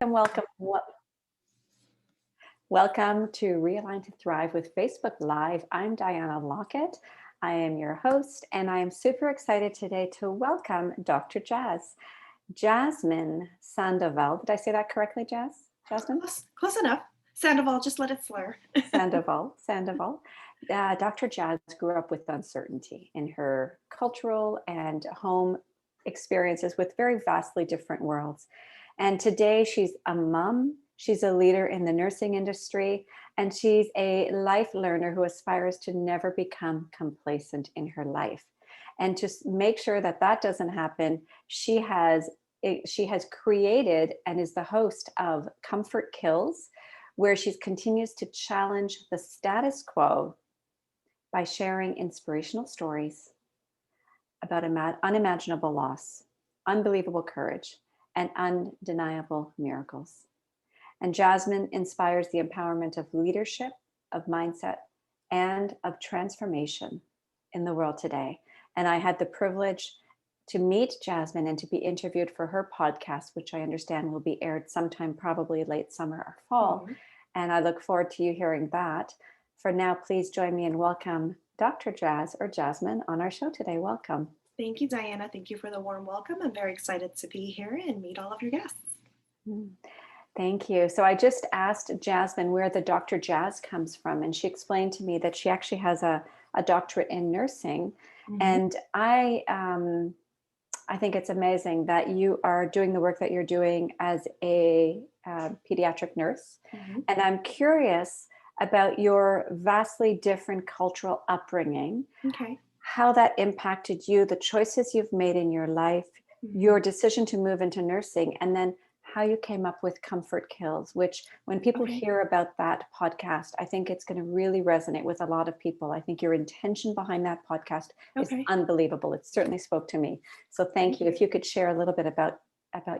Welcome. Welcome to Realign to Thrive with Facebook Live. I'm Diana Lockett. I am your host, and I am super excited today to welcome Dr. Jasmine Sandoval. Did I say that correctly, Jasmine? Close enough. Sandoval, just let it slur. Sandoval. Dr. Jazz grew up with uncertainty in her cultural and home experiences with very vastly different worlds. And today she's a mom, she's a leader in the nursing industry, and she's a life learner who aspires to never become complacent in her life. And to make sure that that doesn't happen, she has created and is the host of Comfort Kills, where she continues to challenge the status quo by sharing inspirational stories about unimaginable loss, unbelievable courage, and undeniable miracles. And Jasmine inspires the empowerment of leadership, of mindset, and of transformation in the world today. And I had the privilege to meet Jasmine and to be interviewed for her podcast, which I understand will be aired sometime probably late summer or fall. Mm-hmm. And I look forward to you hearing that. For now, please join me and welcome Dr. Jasmine on our show today. Welcome. Thank you, Diana. Thank you for the warm welcome. I'm very excited to be here and meet all of your guests. Thank you. So I just asked Jasmine where the Dr. Jazz comes from, and she explained to me that she actually has a doctorate in nursing. Mm-hmm. And I think it's amazing that you are doing the work that you're doing as a pediatric nurse. Mm-hmm. And I'm curious about your vastly different cultural upbringing. Okay. How that impacted you, the choices you've made in your life, mm-hmm. your decision to move into nursing, and then how you came up with Comfort Kills, which when people hear about that podcast, I think it's going to really resonate with a lot of people. I think your intention behind that podcast is unbelievable. It certainly spoke to me. So thank you. If you could share a little bit about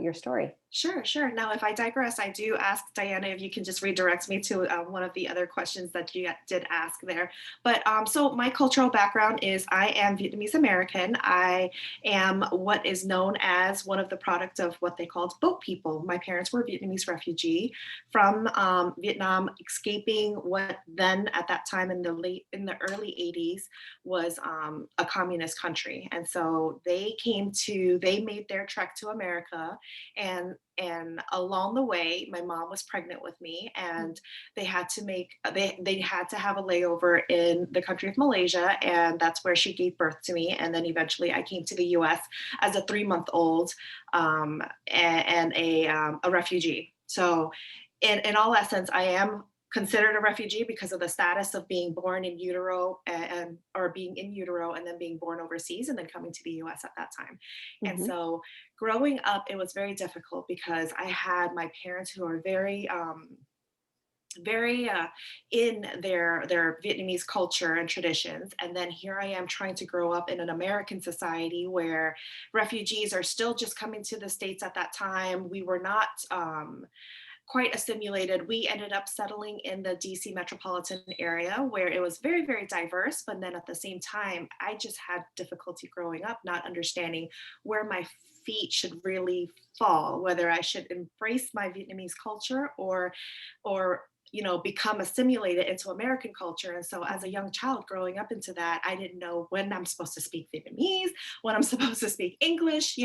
your story. Sure. Now, if I digress, I do ask Diana if you can just redirect me to one of the other questions that you did ask there. But so my cultural background is I am Vietnamese American. I am what is known as one of the product of what they called boat people. My parents were Vietnamese refugee from Vietnam, escaping what then at that time in the early 80s was a communist country. And so they made their trek to America, and along the way, my mom was pregnant with me, and they had to have a layover in the country of Malaysia, and that's where she gave birth to me. And then eventually I came to the US as a 3-month-old and a refugee. So in all essence, I am considered a refugee because of the status of being born in utero or being in utero and then being born overseas and then coming to the US at that time. Mm-hmm. And so growing up, it was very difficult because I had my parents who are very in their Vietnamese culture and traditions. And then here I am trying to grow up in an American society where refugees are still just coming to the States at that time. We were not quite assimilated. We ended up settling in the DC metropolitan area where it was very, very diverse. But then at the same time, I just had difficulty growing up, not understanding where my feet should really fall, whether I should embrace my Vietnamese culture or become assimilated into American culture. And so as a young child growing up into that, I didn't know when I'm supposed to speak Vietnamese, when I'm supposed to speak English,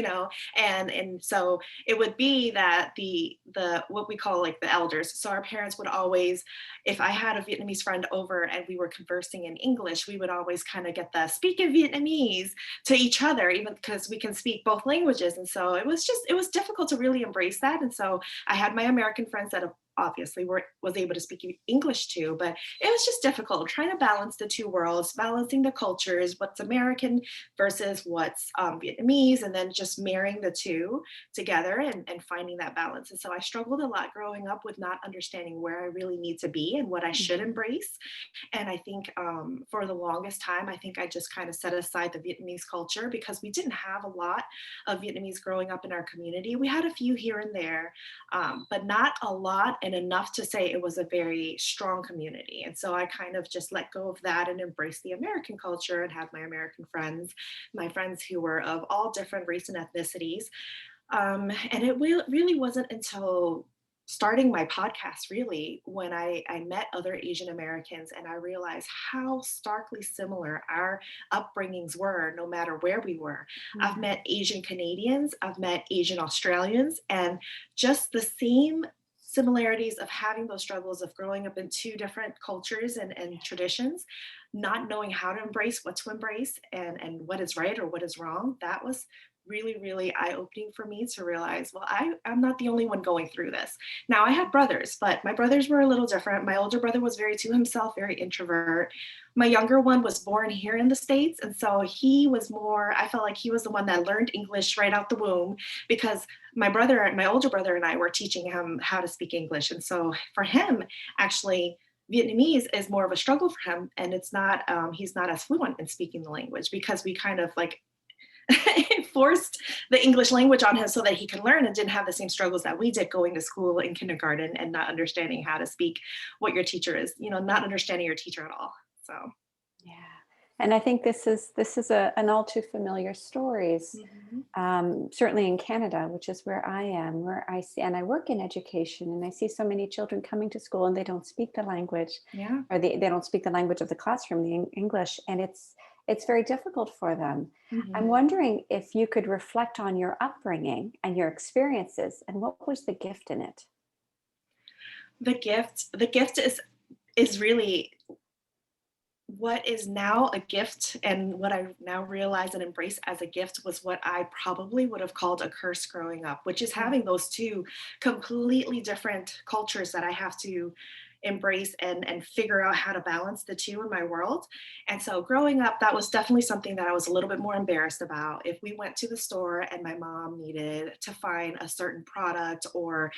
and so it would be that the what we call like the elders. So our parents would always, if I had a Vietnamese friend over and we were conversing in English, we would always kind of get the speak in Vietnamese to each other, even because we can speak both languages. And so it was difficult to really embrace that. And so I had my American friends that obviously was able to speak English too, but it was just difficult trying to balance the two worlds, balancing the cultures, what's American versus what's Vietnamese, and then just marrying the two together and finding that balance. And so I struggled a lot growing up with not understanding where I really need to be and what I should embrace. And I think for the longest time, I think I just kind of set aside the Vietnamese culture because we didn't have a lot of Vietnamese growing up in our community. We had a few here and there, but not a lot, and enough to say it was a very strong community. And so I kind of just let go of that and embraced the American culture and had my American friends, my friends who were of all different race and ethnicities. And it really wasn't until starting my podcast really when I met other Asian Americans and I realized how starkly similar our upbringings were, no matter where we were. I've Yeah. met Asian Canadians, I've met Asian Australians, and just the same similarities of having those struggles of growing up in two different cultures and traditions, not knowing how to embrace what to embrace and what is right or what is wrong. That was really, really eye opening for me to realize, well, I'm not the only one going through this. Now, I had brothers, but my brothers were a little different. My older brother was very to himself, very introvert. My younger one was born here in the States. And so he was more, I felt like he was the one that learned English right out the womb because my older brother and I were teaching him how to speak English. And so for him, actually, Vietnamese is more of a struggle for him. And it's not, he's not as fluent in speaking the language because we kind of like forced the English language on him so that he could learn and didn't have the same struggles that we did going to school in kindergarten and not understanding how to speak what your teacher is, not understanding your teacher at all. So, Yeah. And I think this is an all too familiar stories. mhm. Certainly in Canada, which is where I am, where I see, and I work in education, and I see so many children coming to school and they don't speak the language, Yeah. or they don't speak the language of the classroom, the English, and it's very difficult for them. I'm Mhm. wondering if you could reflect on your upbringing and your experiences, and what was the gift in it? The gift is really what is now a gift, and what I now realize and embrace as a gift was what I probably would have called a curse growing up, which is Mm. having those two completely different cultures that I have to embrace and figure out how to balance the two in my world. And so growing up, that was definitely something that I was a little bit more embarrassed about. If we went to the store and my mom needed to find a certain product or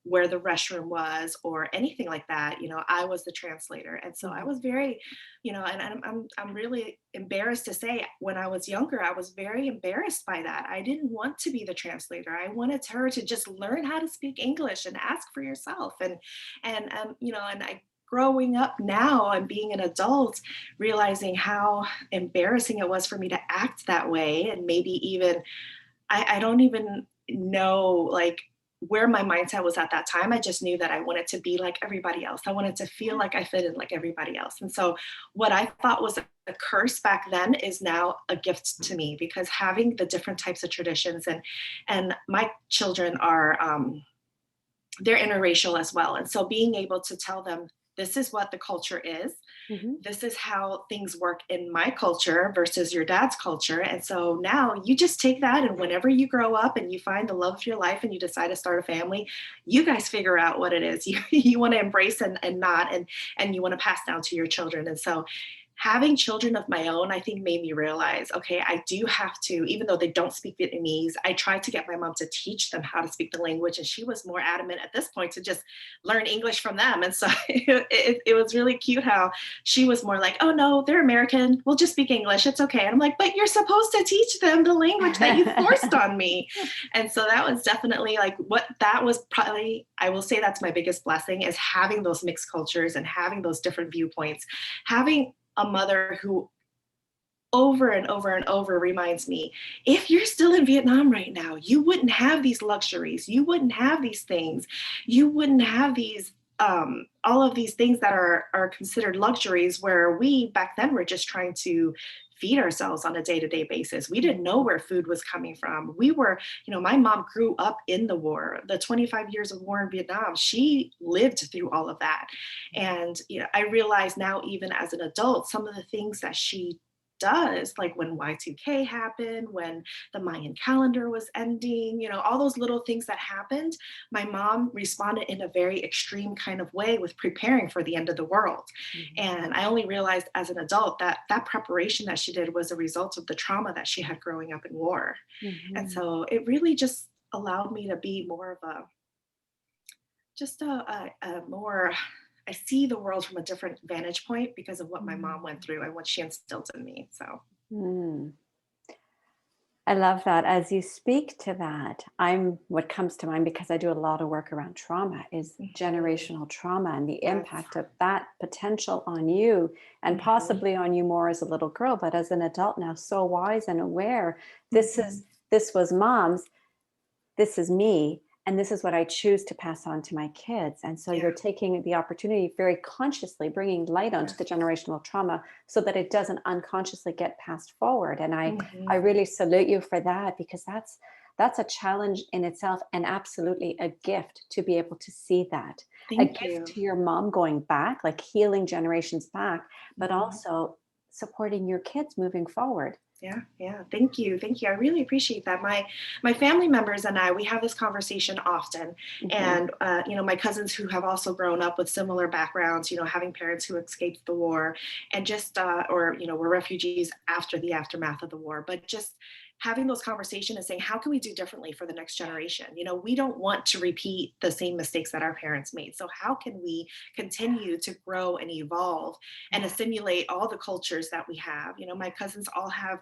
where the restroom was or anything like that, I was the translator. And so I Mhm. was very, and I'm really embarrassed to say when I was younger, I was very embarrassed by that. I didn't want to be the translator. I wanted her to just learn how to speak English and ask for yourself. And I growing up now and being an adult, realizing how embarrassing it was for me to act that way. And maybe even I don't even know like where my mindset was at that time. I just knew that I wanted to be like everybody else. I wanted to feel like I fit in like everybody else. And so what I thought was a curse back then is now a gift to me because having the different types of traditions and my children are they're interracial as well. And so being able to tell them this is what the culture is, Mhm. this is how things work in my culture versus your dad's culture. And so now you just take that, and whenever you grow up and you find the love of your life and you decide to start a family, you guys figure out what it is you want to embrace and not, and you want to pass down to your children. And so having children of my own, I think made me realize, okay, I do have to, even though they don't speak Vietnamese, I tried to get my mom to teach them how to speak the language. And she was more adamant at this point to just learn English from them. And so it was really cute how she was more like, oh no, they're American. We'll just speak English. It's okay. And I'm like, but you're supposed to teach them the language that you forced on me. And so that was definitely like what that was probably, I will say that's my biggest blessing is having those mixed cultures and having those different viewpoints, having a mother who over and over and over reminds me if you're still in Vietnam right now, you wouldn't have these luxuries, you wouldn't have these things, you wouldn't have these all of these things that are considered luxuries where we back then were just trying to feed ourselves on a day-to-day basis. We didn't know where food was coming from. We were, my mom grew up in the war, the 25 years of war in Vietnam. She lived through all of that. And I realize now, even as an adult, some of the things that she does, like when Y2K happened, when the Mayan calendar was ending, all those little things that happened, my mom responded in a very extreme kind of way with preparing for the end of the world. Mhm. And I only realized as an adult that that preparation that she did was a result of the trauma that she had growing up in war. And Mhm. so it really just allowed me to be more of a just a more I see the world from a different vantage point because of what my mom went Mhm. through and what she instilled in me. So Mm. I love that. As you speak to that, what comes to mind because I do a lot of work around trauma is mhm, generational trauma and the yes. impact of that potential on you and Mhm, possibly on you more as a little girl, but as an adult now, so wise and aware. This mhm, is this was mom's, this is me. and this is what I choose to pass on to my kids. And so Yeah. you're taking the opportunity, very consciously bringing light onto Yes. the generational trauma so that it doesn't unconsciously get passed forward. And I Mhm. really salute you for that, because that's a challenge in itself, and absolutely a gift to be able to see that. A Thank gift you. to your mom going back, like healing generations back, but Mhm. also supporting your kids moving forward. Yeah, yeah. Thank you. Thank you. I really appreciate that. My family members and I, we have this conversation often. Mhm. And my cousins who have also grown up with similar backgrounds, having parents who escaped the war and just or were refugees after the aftermath of the war, but just having those conversations and saying, how can we do differently for the next generation? We don't want to repeat the same mistakes that our parents made. So how can we continue to grow and evolve and Yeah. assimilate all the cultures that we have? My cousins all have,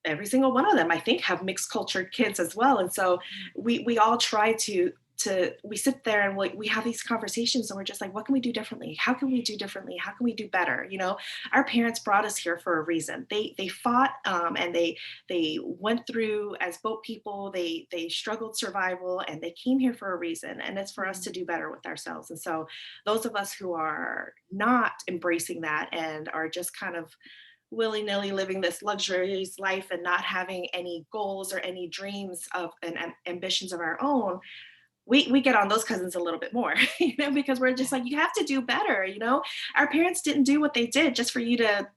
every single one of them, I think, have mixed cultured kids as well. And so we all try to we sit there and we have these conversations and we're just like, what can we do differently? How can we do differently? How can we do better? Our parents brought us here for a reason. They fought, and they went through as boat people. They struggled survival, and they came here for a reason. And it's for us Mhm. to do better with ourselves. And so those of us who are not embracing that and are just kind of willy-nilly living this luxurious life and not having any goals or any dreams of and ambitions of our own, we get on those cousins a little bit more, because we're just Yeah. like, you have to do better. Our parents didn't do what they did just for you to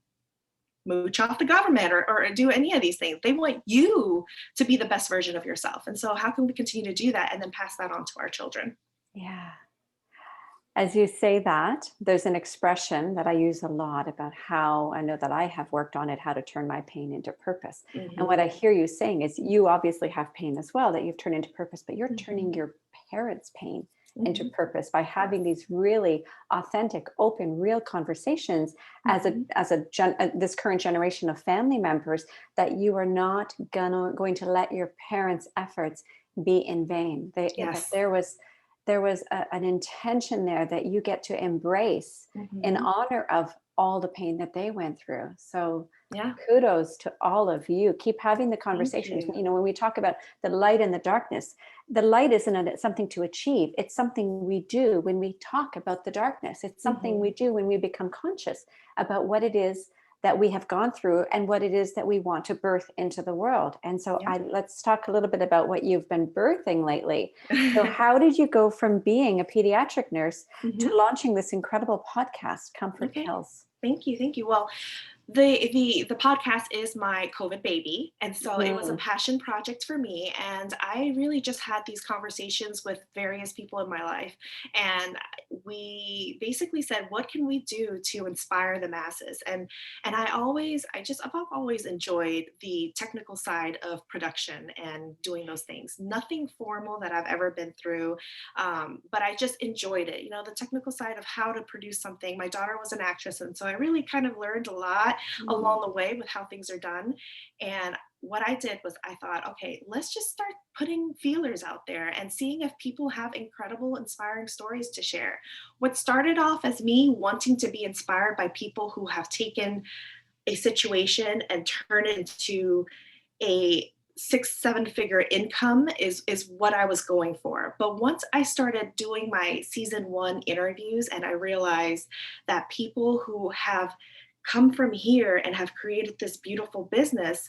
mooch off the government or do any of these things. They want you to be the best version of yourself. And so how can we continue to do that and then pass that on to our children? Yeah. As you say that, there's an expression that I use a lot about how I know that I have worked on it, how to turn my pain into purpose. And what I Hmm. hear you saying is you obviously have pain as well that you've turned into purpose, but you're turning Hmm. your parents' pain into Hmm. purpose by having Yes. these really authentic, open, real conversations as Hmm. this current generation of family members, that you are not going to let your parents' efforts be in vain. That Yes. there was an intention there that you get to embrace in Hmm. honor of all the pain that they went through. So Yeah. kudos to all of you. Keep having the Thank conversations. you. When we talk about the light and the darkness, the light something to achieve. It's something we do when we talk about the darkness. It's something we Hmm. do when we become conscious about what it is that we have gone through and what it is that we want to birth into the world. And so Yeah. let's talk a little bit about what you've been birthing lately. So how did you go from being a pediatric nurse Hmm. to launching this incredible podcast, Comfort Okay. Kills? Thank you. Thank you. Well, the podcast is my COVID baby, and so it was a Mhm. passion project for me. And I really just had these conversations with various people in my life, and we basically said, what can we do to inspire the masses? And I've always enjoyed the technical side of production and doing those things. Nothing formal that I've ever been through, but I just enjoyed it. The technical side of how to produce something. My daughter was an actress, and so I really kind of learned a lot Mhm. along the way with how things are done. And what I did was I thought, okay, let's just start putting feelers out there and seeing if people have incredible, inspiring stories to share. What started off as me wanting to be inspired by people who have taken a situation and turned it into a 6 7 figure income is what I was going for. But once I started doing my season 1 interviews and I realized that people who have come from here and have created this beautiful business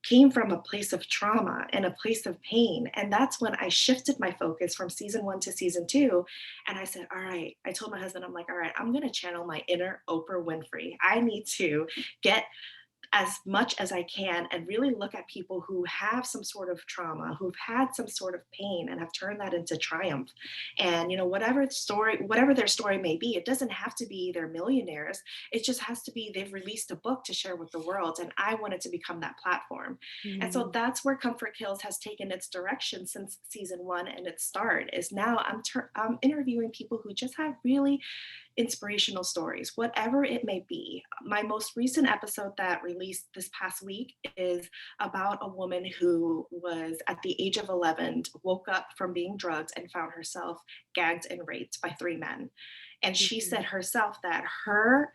came from a place of trauma and a place of pain. And that's when I shifted my focus from season 1 to season 2. And I said, all right, I told my husband, I'm like, all right, I'm going to channel my inner Oprah Winfrey. I need to get as much as I can and really look at people who have some sort of trauma, who've had some sort of pain and have turned that into triumph. And whatever their story may be, it doesn't have to be they're millionaires. It just has to be they've released a book to share with the world. And I wanted to become that platform. And so Mhm. that's where Comfort Kills has taken its direction since season 1 and its start is now I'm interviewing people who just have really inspirational stories, whatever it may be. My most recent episode that released this past week is about a woman who was at the age of 11, woke up from being drugged and found herself gagged and raped by 3 men. And she said Mhm. herself that her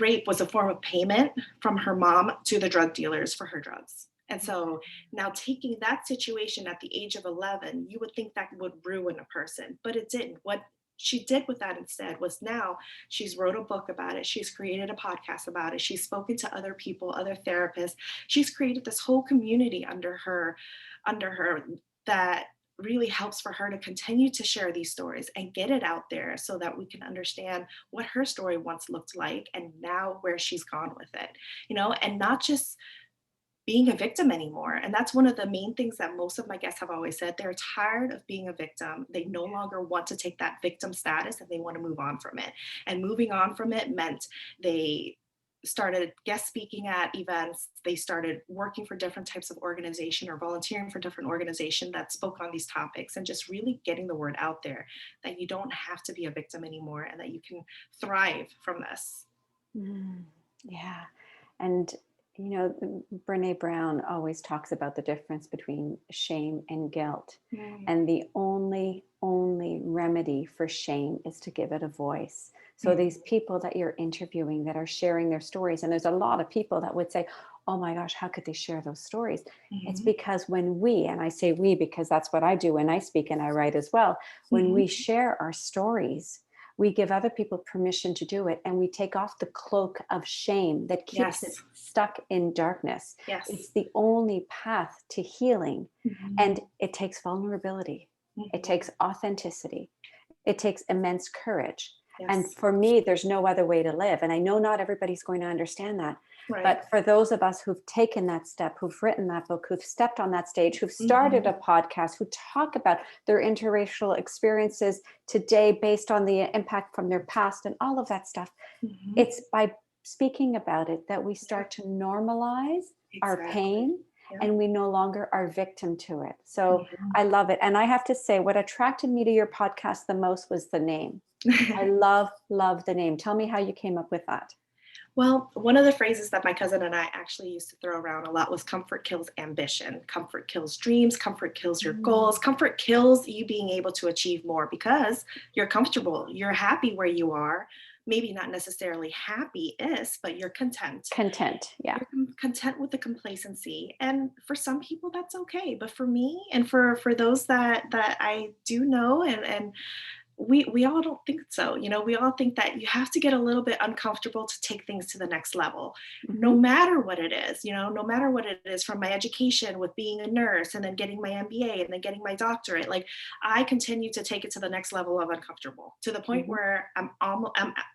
rape was a form of payment from her mom to the drug dealers for her drugs. And so now taking that situation at the age of 11, you would think that would ruin a person, but it didn't. What she did with that instead was now she's wrote a book about it. She's created a podcast about it. She's spoken to other people, other therapists. She's created this whole community under her that really helps for her to continue to share these stories and get it out there so that we can understand what her story once looked like and now where she's gone with it, and not just being a victim anymore. And that's one of the main things that most of my guests have always said. They're tired of being a victim. They no longer want to take that victim status and they want to move on from it. And moving on from it meant they started guest speaking at events. They started working for different types of organization or volunteering for different organization that spoke on these topics, and just really getting the word out there that you don't have to be a victim anymore and that you can thrive from this. Yeah. And Brene Brown always talks about the difference between shame and guilt. And the only remedy for shame is to give it a voice. So these people that you're interviewing that are sharing their stories, and there's a lot of people that would say, oh my gosh, how could they share those stories? It's because when we, and I say we because that's what I do when I speak and I write as well, when we share our stories, we give other people permission to do it, and we take off the cloak of shame that keeps it stuck in darkness. It's the only path to healing. And it takes vulnerability. It takes authenticity. It takes immense courage. And for me, there's no other way to live. And I know not everybody's going to understand that. But for those of us who've taken that step, who've written that book, who've stepped on that stage, who've started a podcast, who talk about their interracial experiences today based on the impact from their past and all of that stuff, it's by speaking about it that we start to normalize our pain, and we no longer are victim to it. So I love it. And I have to say, what attracted me to your podcast the most was the name. I love the name. Tell me how you came up with that. Well, one of the phrases that my cousin and I actually used to throw around a lot was comfort kills ambition. Comfort kills dreams. Comfort kills your goals. Comfort kills you being able to achieve more because you're comfortable. You're happy where you are. Maybe not necessarily happy-ist, but you're content. Content, yeah. You're content with the complacency. And for some people, that's okay. But for me and for those that I do know and we all don't think so. We all think that you have to get a little bit uncomfortable to take things to the next level, no matter what it is, no matter what it is, from my education with being a nurse and then getting my MBA and then getting my doctorate. Like, I continue to take it to the next level of uncomfortable, to the point where I'm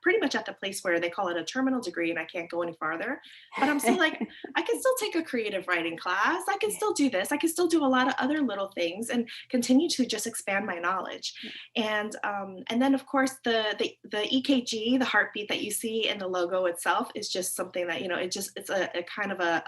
pretty much at the place where they call it a terminal degree and I can't go any farther, but I'm still like, I can still take a creative writing class. I can still do this. I can still do a lot of other little things and continue to just expand my knowledge. And then, of course, the EKG, the heartbeat that you see in the logo itself, is just something that, it's a kind of a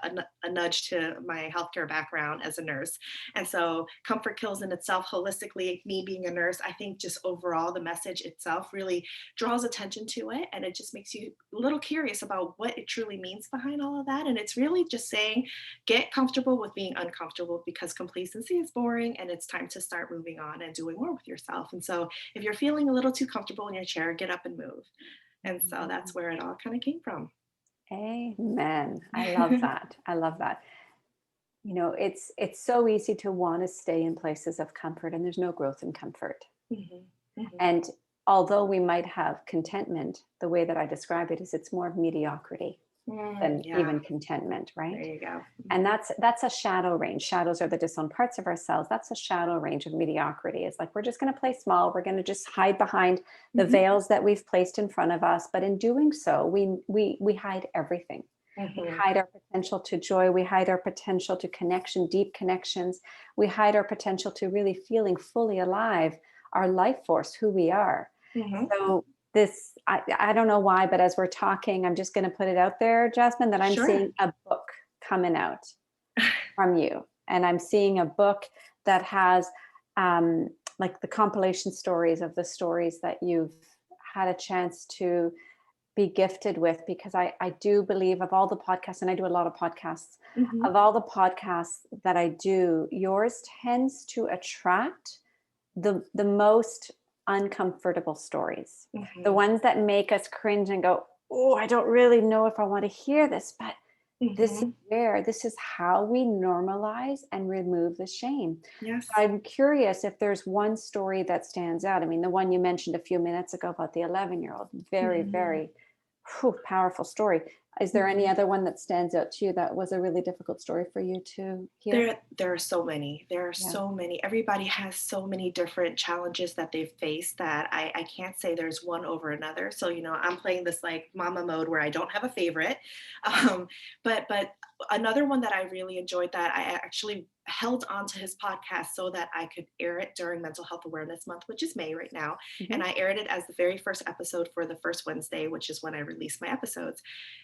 nudge to my healthcare background as a nurse. And so comfort kills in itself, holistically, me being a nurse, I think just overall the message itself really draws attention to it. And it just makes you a little curious about what it truly means behind all of that. And it's really just saying, get comfortable with being uncomfortable, because complacency is boring and it's time to start moving on and doing more with yourself. And so if you're feeling a little too comfortable in your chair, get up and move. And so that's where it all kind of came from. Amen. I love that. I love that. It's so easy to want to stay in places of comfort, and there's no growth in comfort. And although we might have contentment, the way that I describe it is it's more of mediocrity than even contentment, right? There you go. And that's a shadow range. Shadows are the disowned parts of ourselves. That's a shadow range of mediocrity. It's like, we're just going to play small. We're going to just hide behind the veils that we've placed in front of us. But in doing so, we hide everything. We hide our potential to joy. We hide our potential to connection, deep connections. We hide our potential to really feeling fully alive, our life force, who we are. So this, I don't know why, but as we're talking, I'm just going to put it out there, Jasmine, that I'm seeing a book coming out from you. And I'm seeing a book that has like the compilation stories of the stories that you've had a chance to be gifted with, because I do believe of all the podcasts, and I do a lot of podcasts, of all the podcasts that I do, yours tends to attract the most uncomfortable stories, the ones that make us cringe and go, oh, I don't really know if I want to hear this, but Hmm. this is how we normalize and remove the shame. So Yes. I'm curious if there's one story that stands out. I mean, the one you mentioned a few minutes ago about the 11-year-old, very, Hmm. very powerful story. Is there any Hmm. other one that stands out to you that was a really difficult story for you to hear? There are so many. There are Yeah. so many. Everybody has so many different challenges that they've faced that I can't say there's one over another. So, I'm playing this like mama mode where I don't have a favorite. Um, but another one that I really enjoyed that I actually held on to his podcast so that I could air it during Mental Health Awareness Month, which is May right now. Mhm. And I aired it as the very first episode for the first Wednesday, which is when I release my episodes.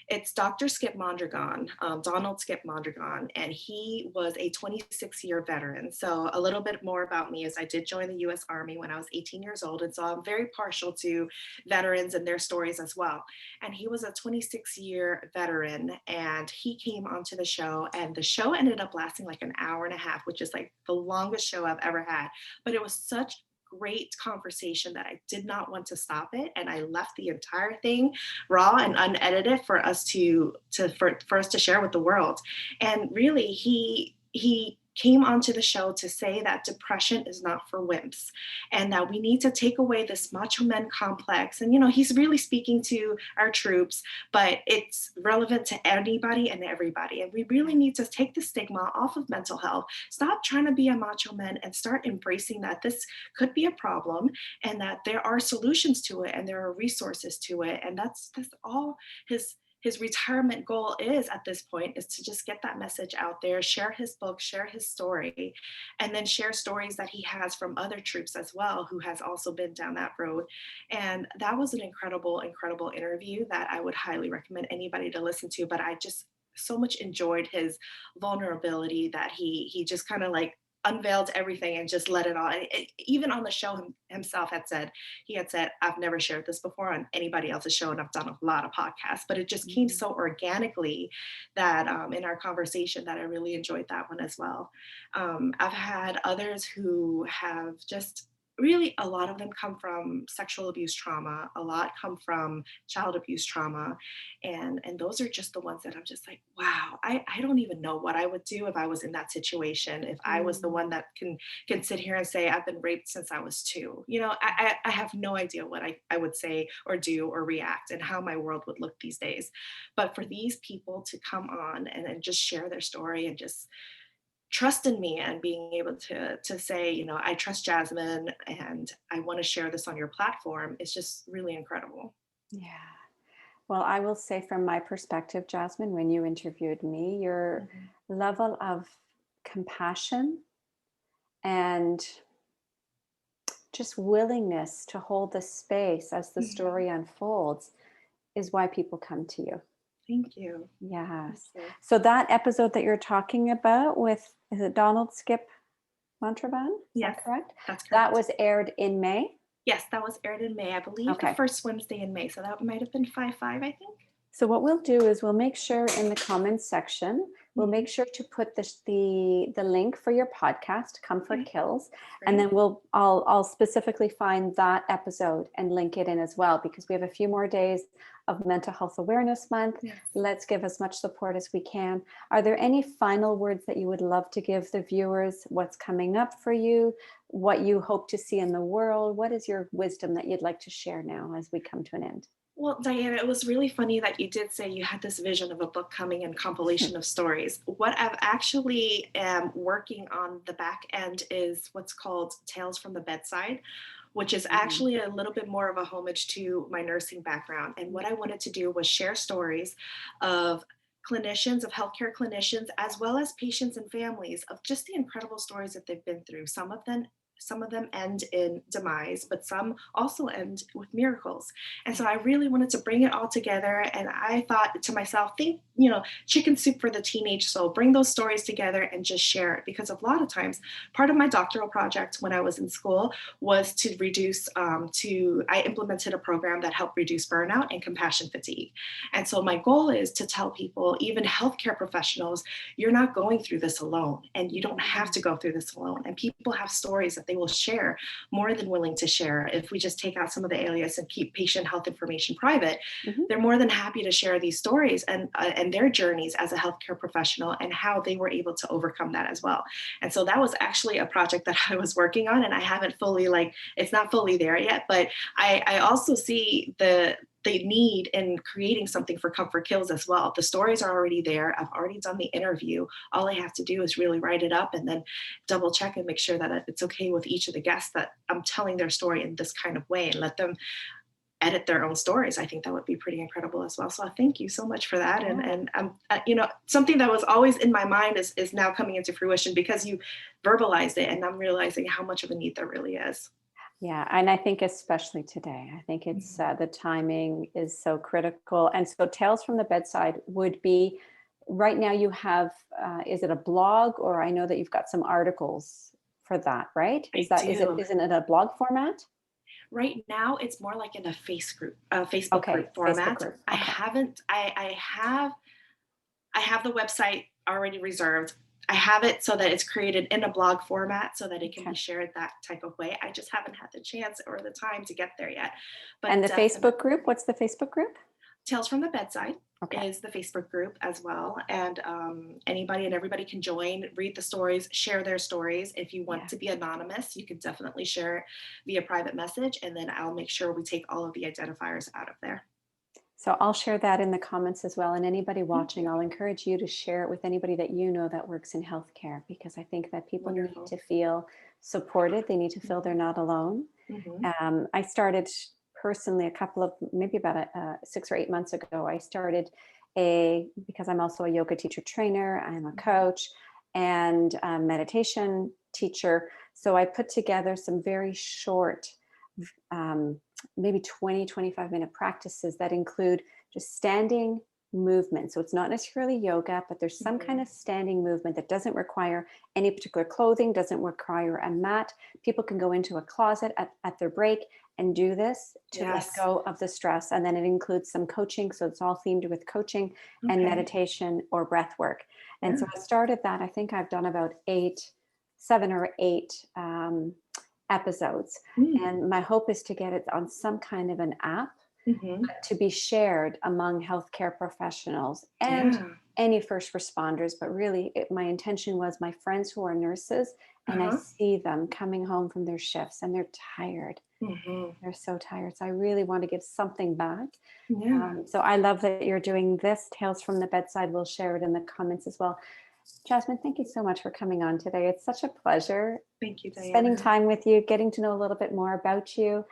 It's Dr. Skip Mondragon, Donald Skip Mondragon, and he was a 26-year veteran. So a little bit more about me is I did join the U.S. Army when I was 18 years old, and so I'm very partial to veterans and their stories as well. And he was a 26-year veteran, and he came onto the show, and the show ended up lasting like an hour and a half, which is like the longest show I've ever had. But it was such great conversation that I did not want to stop it, and I left the entire thing raw and unedited for us for us to share with the world. And really, he came onto the show to say that depression is not for wimps and that we need to take away this macho men complex. And he's really speaking to our troops, but it's relevant to anybody and everybody. And we really need to take the stigma off of mental health. Stop trying to be a macho man and start embracing that this could be a problem and that there are solutions to it and there are resources to it. And that's all his retirement goal is at this point, is to just get that message out there, share his book, share his story, and then share stories that he has from other troops as well who has also been down that road. And that was an incredible, incredible interview that I would highly recommend anybody to listen to. But I just so much enjoyed his vulnerability that he just kind of like unveiled everything and just let it all. Even on the show himself he had said, I've never shared this before on anybody else's show, and I've done a lot of podcasts, but it just came Mhm. so organically that in our conversation that I really enjoyed that one as well. I've had others who have just really, a lot of them come from sexual abuse trauma, a lot come from child abuse trauma, and those are just the ones that I'm just like, wow, I don't even know what I would do if I was in that situation, if I was the Mm. one that can sit here and say I've been raped since I was 2. I have no idea what I would say or do or react and how my world would look these days. But for these people to come on and just share their story and just trust in me and being able to say, I trust Jasmine and I want to share this on your platform, is just really incredible. Yeah. Well, I will say from my perspective, Jasmine, when you interviewed me, your Mhm. level of compassion and just willingness to hold the space as the Mhm. story unfolds is why people come to you. Thank you. Thank Yes. you. So that episode that you're talking about with, is it Donald Skip Montalban? Is that Yes, correct? that's That correct. was aired in May. Yes, that was aired in May, I believe the Okay. first Wednesday in May. So that might have been 5/5, I think. So what we'll do is we'll make sure in the comments section, we'll Mhm. make sure to put the link for your podcast, Comfort Okay, Kills, and great. then I'll specifically find that episode and link it in as well, because we have a few more days of Mental Health Awareness Month. Yes. Let's give as much support as we can. Are there any final words that you would love to give the viewers? What's coming up for you? What you hope to see in the world? What is your wisdom that you'd like to share now as we come to an end? Well, Diana, it was really funny that you did say you had this vision of a book coming and compilation of stories. What I've actually am working on the back end is what's called Tales from the Bedside, which is Mhm. actually a little bit more of a homage to my nursing background. And what I wanted to do was share stories of clinicians, of healthcare clinicians, as well as patients and families, of just the incredible stories that they've been through. Some of them end in demise, but some also end with miracles. And so I really wanted to bring it all together. And I thought to myself, think, chicken soup for the teenage soul, bring those stories together and just share it. Because a lot of times, part of my doctoral project when I was in school was to I implemented a program that helped reduce burnout and compassion fatigue. And so my goal is to tell people, even healthcare professionals, you're not going through this alone and you don't have Mhm. to go through this alone. And people have stories of they will share, more than willing to share. If we just take out some of the alias and keep patient health information private, Mhm. they're more than happy to share these stories and their journeys as a healthcare professional and how they were able to overcome that as well. And so that was actually a project that I was working on, and I haven't fully, like, it's not fully there yet, but I also see the need in creating something for Comfort Kills as well. The stories are already there. I've already done the interview. All I have to do is really write it up and then double check and make sure that it's okay with each of the guests that I'm telling their story in this kind of way and let them edit their own stories. I think that would be pretty incredible as well. So I thank you so much for that. Yeah. And you know, something that was always in my mind is now coming into fruition because you verbalized it, and I'm realizing how much of a need there really is. Yeah, and I think especially today, I think it's Mhm. the timing is so critical. And so, Tales from the Bedside would be right now. You have, is it a blog, or I know that you've got some articles for that, right? I Is it do. isn't it a blog format? Right now, it's more like in a Facebook Okay, group Facebook format. group. I Okay, haven't. I have the website already reserved. I have it so that it's created in a blog format so that it can be okay. shared that type of way. I just haven't had the chance or the time to get there yet. And But the Facebook definitely, group, what's the Facebook group? Tales from the Bedside Okay. is the Facebook group as well. And anybody and everybody can join, read the stories, share their stories. If you want Yeah. to be anonymous, you can definitely share it via private message. And then I'll make sure we take all of the identifiers out of there. So I'll share that in the comments as well. And anybody Thank watching, you. I'll encourage you to share it with anybody that you know that works in healthcare, because I think that people need Wonderful. to feel supported. They need to feel they're not alone. Hmm. I started personally a couple of, maybe about 6 or 8 months ago, I started because I'm also a yoga teacher trainer, I'm a coach and a meditation teacher. So I put together some very short, um, maybe 20, 25-minute practices that include just standing movement. So it's not necessarily yoga, but there's some kind Hmm. of standing movement that doesn't require any particular clothing, doesn't require a mat. People can go into a closet at their break and do this to let Yes. go of the stress. And then it includes some coaching. So it's all themed with coaching and Okay. meditation or breath work. And so Yeah. I started that. I think I've done about 7 or 8 episodes. Mm. And my hope is to get it on some kind of an app Hmm. to be shared among healthcare professionals and Yeah. any first responders. But really, my intention was my friends who are nurses, and I Uh-huh. see them coming home from their shifts and they're tired. Hmm. They're so tired. So I really want to give something back. Yeah. So I love that you're doing this. Tales from the Bedside. We'll share it in the comments as well. Jasmine, thank you so much for coming on today. It's such a pleasure Thank you, spending Diana. time with you, getting to know a little bit more about you.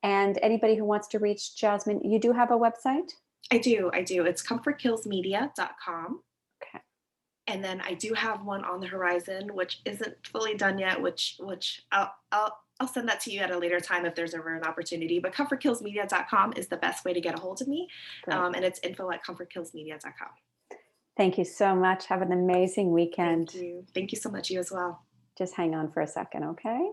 And anybody who wants to reach Jasmine, you do have a website? I do. I do. It's comfortkillsmedia.com. Okay. And then I do have one on the horizon, which isn't fully done yet, which I'll send that to you at a later time if there's ever an opportunity. But comfortkillsmedia.com is the best way to get a hold of me. Great. And it's info@comfortkillsmedia.com. Thank you so much. Have an amazing Thank weekend. you. Thank you so much. You as well. Just hang on for a second, okay?